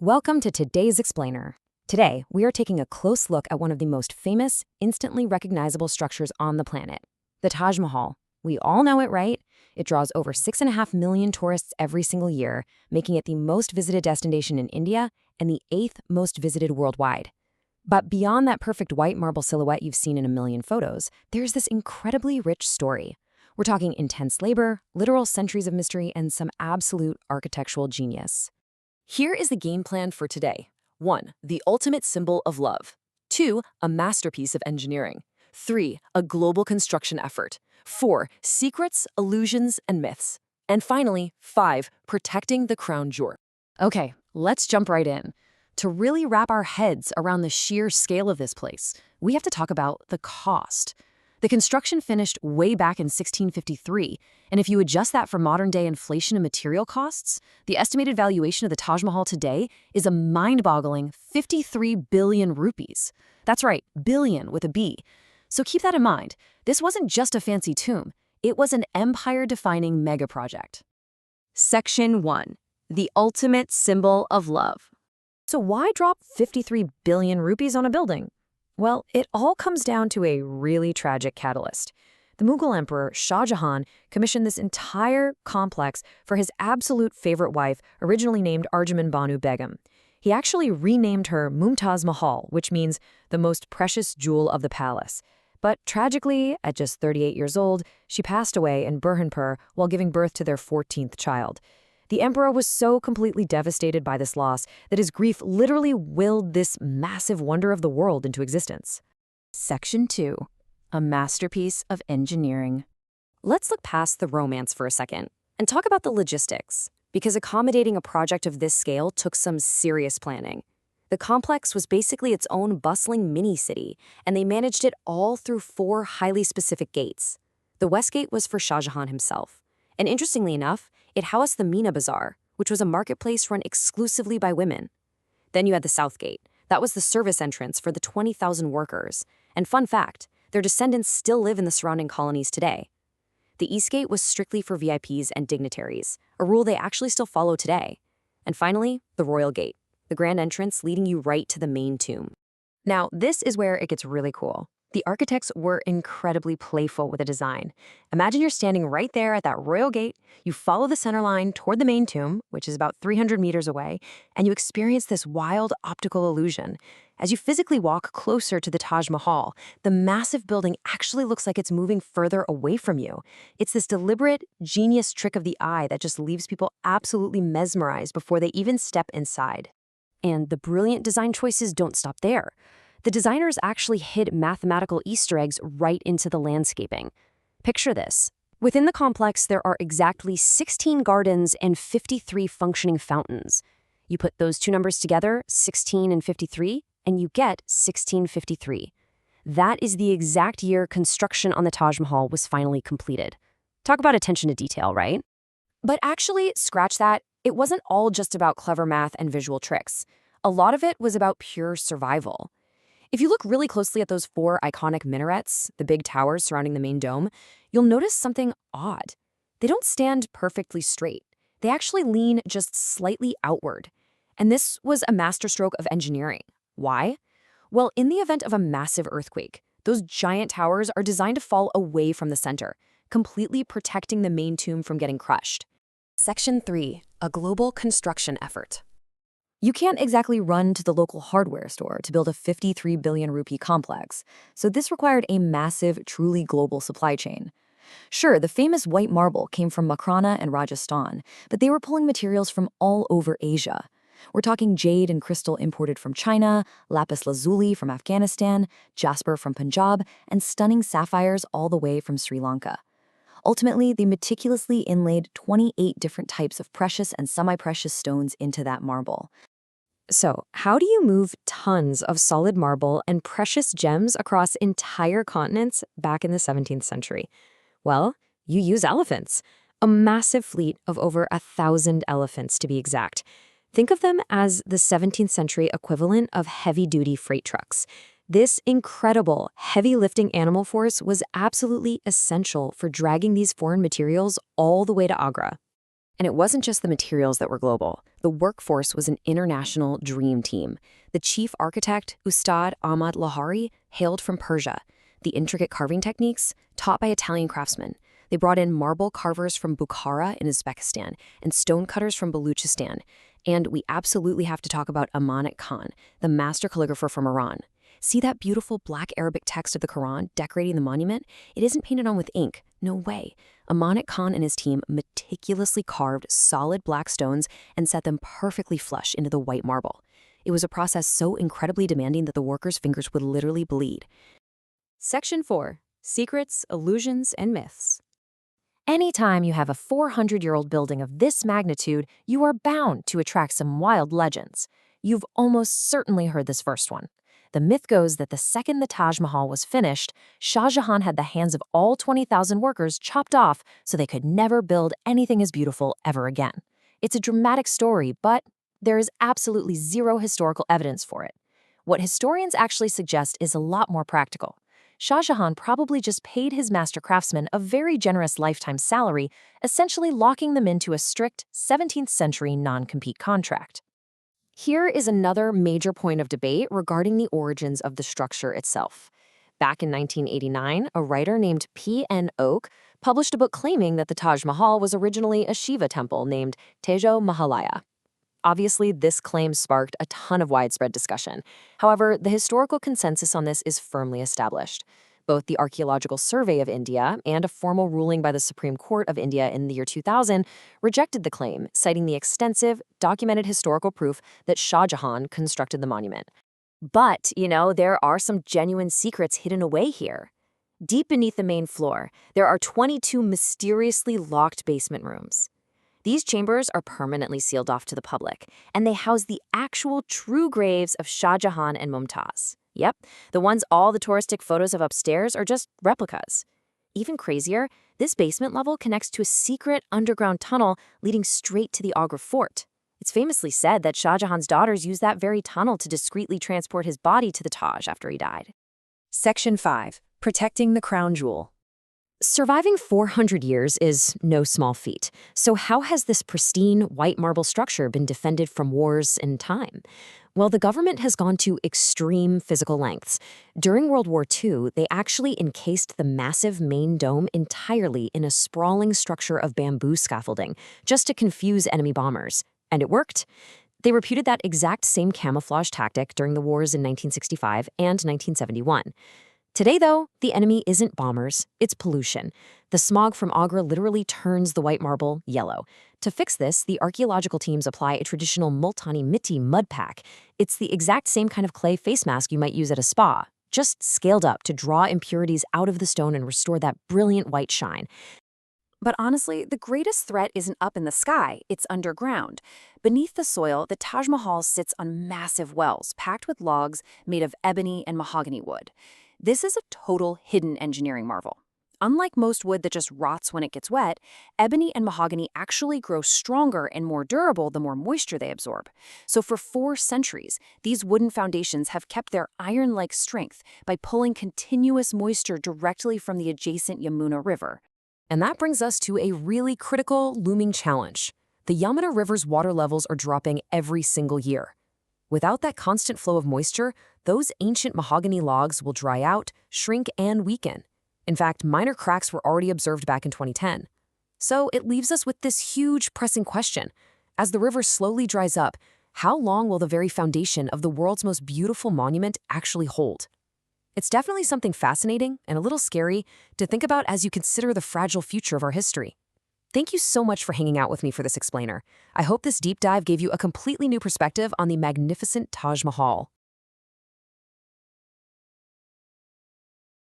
Welcome to today's Explainer. Today, we are taking a close look at one of the most famous, instantly recognizable structures on the planet, the Taj Mahal. We all know it, right? It draws over 6.5 million tourists every single year, making it the most visited destination in India and the 8th most visited worldwide. But beyond that perfect white marble silhouette you've seen in a million photos, there's this incredibly rich story. We're talking intense labor, literal centuries of mystery, and some absolute architectural genius. Here is the game plan for today. 1. The ultimate symbol of love. 2. A masterpiece of engineering. 3. A global construction effort. 4. Secrets, illusions, and myths. And finally, 5. Protecting the crown jewel. Okay, let's jump right in. To really wrap our heads around the sheer scale of this place, we have to talk about the cost. The construction finished way back in 1653, and if you adjust that for modern-day inflation and material costs, the estimated valuation of the Taj Mahal today is a mind-boggling 53 billion rupees. That's right, billion with a B. So keep that in mind. This wasn't just a fancy tomb. It was an empire-defining mega-project. Section 1. The ultimate symbol of love. So why drop 53 billion rupees on a building? Well, it all comes down to a really tragic catalyst. The Mughal Emperor Shah Jahan commissioned this entire complex for his absolute favorite wife, originally named Arjuman Banu Begum. He actually renamed her Mumtaz Mahal, which means the most precious jewel of the palace. But tragically, at just 38 years old, she passed away in Burhanpur while giving birth to their 14th child. The emperor was so completely devastated by this loss that his grief literally willed this massive wonder of the world into existence. Section 2. A masterpiece of engineering. Let's look past the romance for a second and talk about the logistics, because accommodating a project of this scale took some serious planning. The complex was basically its own bustling mini-city, and they managed it all through 4 highly specific gates. The West Gate was for Shah Jahan himself, and interestingly enough, it housed the Meena Bazaar, which was a marketplace run exclusively by women. Then you had the South Gate. That was the service entrance for the 20,000 workers. And fun fact, their descendants still live in the surrounding colonies today. The East Gate was strictly for VIPs and dignitaries, a rule they actually still follow today. And finally, the Royal Gate, the grand entrance leading you right to the main tomb. Now, this is where it gets really cool. The architects were incredibly playful with the design. Imagine you're standing right there at that royal gate, you follow the center line toward the main tomb, which is about 300 meters away, and you experience this wild optical illusion. As you physically walk closer to the Taj Mahal, the massive building actually looks like it's moving further away from you. It's this deliberate, genius trick of the eye that just leaves people absolutely mesmerized before they even step inside. And the brilliant design choices don't stop there. The designers actually hid mathematical Easter eggs right into the landscaping. Picture this. Within the complex, there are exactly 16 gardens and 53 functioning fountains. You put those two numbers together, 16 and 53, and you get 1653. That is the exact year construction on the Taj Mahal was finally completed. Talk about attention to detail, right? But actually, scratch that. It wasn't all just about clever math and visual tricks. A lot of it was about pure survival. If you look really closely at those 4 iconic minarets, the big towers surrounding the main dome, you'll notice something odd. They don't stand perfectly straight. They actually lean just slightly outward. And this was a masterstroke of engineering. Why? Well, in the event of a massive earthquake, those giant towers are designed to fall away from the center, completely protecting the main tomb from getting crushed. Section 3. A global construction effort. You can't exactly run to the local hardware store to build a 53 billion rupee complex, so this required a massive, truly global supply chain. Sure, the famous white marble came from Makrana and Rajasthan, but they were pulling materials from all over Asia. We're talking jade and crystal imported from China, lapis lazuli from Afghanistan, jasper from Punjab, and stunning sapphires all the way from Sri Lanka. Ultimately, they meticulously inlaid 28 different types of precious and semi-precious stones into that marble. So, how do you move tons of solid marble and precious gems across entire continents back in the 17th century? Well, you use elephants. A massive fleet of over 1,000 elephants, to be exact. Think of them as the 17th century equivalent of heavy-duty freight trucks. This incredible, heavy-lifting animal force was absolutely essential for dragging these foreign materials all the way to Agra. And it wasn't just the materials that were global. The workforce was an international dream team. The chief architect, Ustad Ahmad Lahari, hailed from Persia. The intricate carving techniques, taught by Italian craftsmen. They brought in marble carvers from Bukhara in Uzbekistan and stone cutters from Baluchistan. And we absolutely have to talk about Amanat Khan, the master calligrapher from Iran. See that beautiful black Arabic text of the Quran decorating the monument? It isn't painted on with ink. No way. Amanat Khan and his team meticulously carved solid black stones and set them perfectly flush into the white marble. It was a process so incredibly demanding that the workers' fingers would literally bleed. Section 4. Secrets, Illusions, and Myths. Anytime you have a 400-year-old building of this magnitude, you are bound to attract some wild legends. You've almost certainly heard this first one. The myth goes that the second the Taj Mahal was finished, Shah Jahan had the hands of all 20,000 workers chopped off so they could never build anything as beautiful ever again. It's a dramatic story, but there is absolutely zero historical evidence for it. What historians actually suggest is a lot more practical. Shah Jahan probably just paid his master craftsmen a very generous lifetime salary, essentially locking them into a strict 17th century non-compete contract. Here is another major point of debate regarding the origins of the structure itself. Back in 1989, a writer named P.N. Oak published a book claiming that the Taj Mahal was originally a Shiva temple named Tejo Mahalaya. Obviously, this claim sparked a ton of widespread discussion. However, the historical consensus on this is firmly established. Both the Archaeological Survey of India and a formal ruling by the Supreme Court of India in the year 2000 rejected the claim, citing the extensive, documented historical proof that Shah Jahan constructed the monument. But, there are some genuine secrets hidden away here. Deep beneath the main floor, there are 22 mysteriously locked basement rooms. These chambers are permanently sealed off to the public, and they house the actual true graves of Shah Jahan and Mumtaz. Yep, the ones all the touristic photos of upstairs are just replicas. Even crazier, this basement level connects to a secret underground tunnel leading straight to the Agra fort. It's famously said that Shah Jahan's daughters used that very tunnel to discreetly transport his body to the Taj after he died. Section 5. Protecting the Crown Jewel. Surviving 400 years is no small feat. So how has this pristine white marble structure been defended from wars and time? Well, the government has gone to extreme physical lengths. During World War II, they actually encased the massive main dome entirely in a sprawling structure of bamboo scaffolding, just to confuse enemy bombers. And it worked. They repeated that exact same camouflage tactic during the wars in 1965 and 1971. Today, though, the enemy isn't bombers, it's pollution. The smog from Agra literally turns the white marble yellow. To fix this, the archaeological teams apply a traditional Multani Mitti mud pack. It's the exact same kind of clay face mask you might use at a spa, just scaled up to draw impurities out of the stone and restore that brilliant white shine. But honestly, the greatest threat isn't up in the sky, it's underground. Beneath the soil, the Taj Mahal sits on massive wells packed with logs made of ebony and mahogany wood. This is a total hidden engineering marvel. Unlike most wood that just rots when it gets wet, ebony and mahogany actually grow stronger and more durable the more moisture they absorb. So for 4 centuries, these wooden foundations have kept their iron-like strength by pulling continuous moisture directly from the adjacent Yamuna River. And that brings us to a really critical, looming challenge. The Yamuna River's water levels are dropping every single year. Without that constant flow of moisture, those ancient mahogany logs will dry out, shrink, and weaken. In fact, minor cracks were already observed back in 2010. So it leaves us with this huge pressing question. As the river slowly dries up, how long will the very foundation of the world's most beautiful monument actually hold? It's definitely something fascinating and a little scary to think about as you consider the fragile future of our history. Thank you so much for hanging out with me for this explainer. I hope this deep dive gave you a completely new perspective on the magnificent Taj Mahal.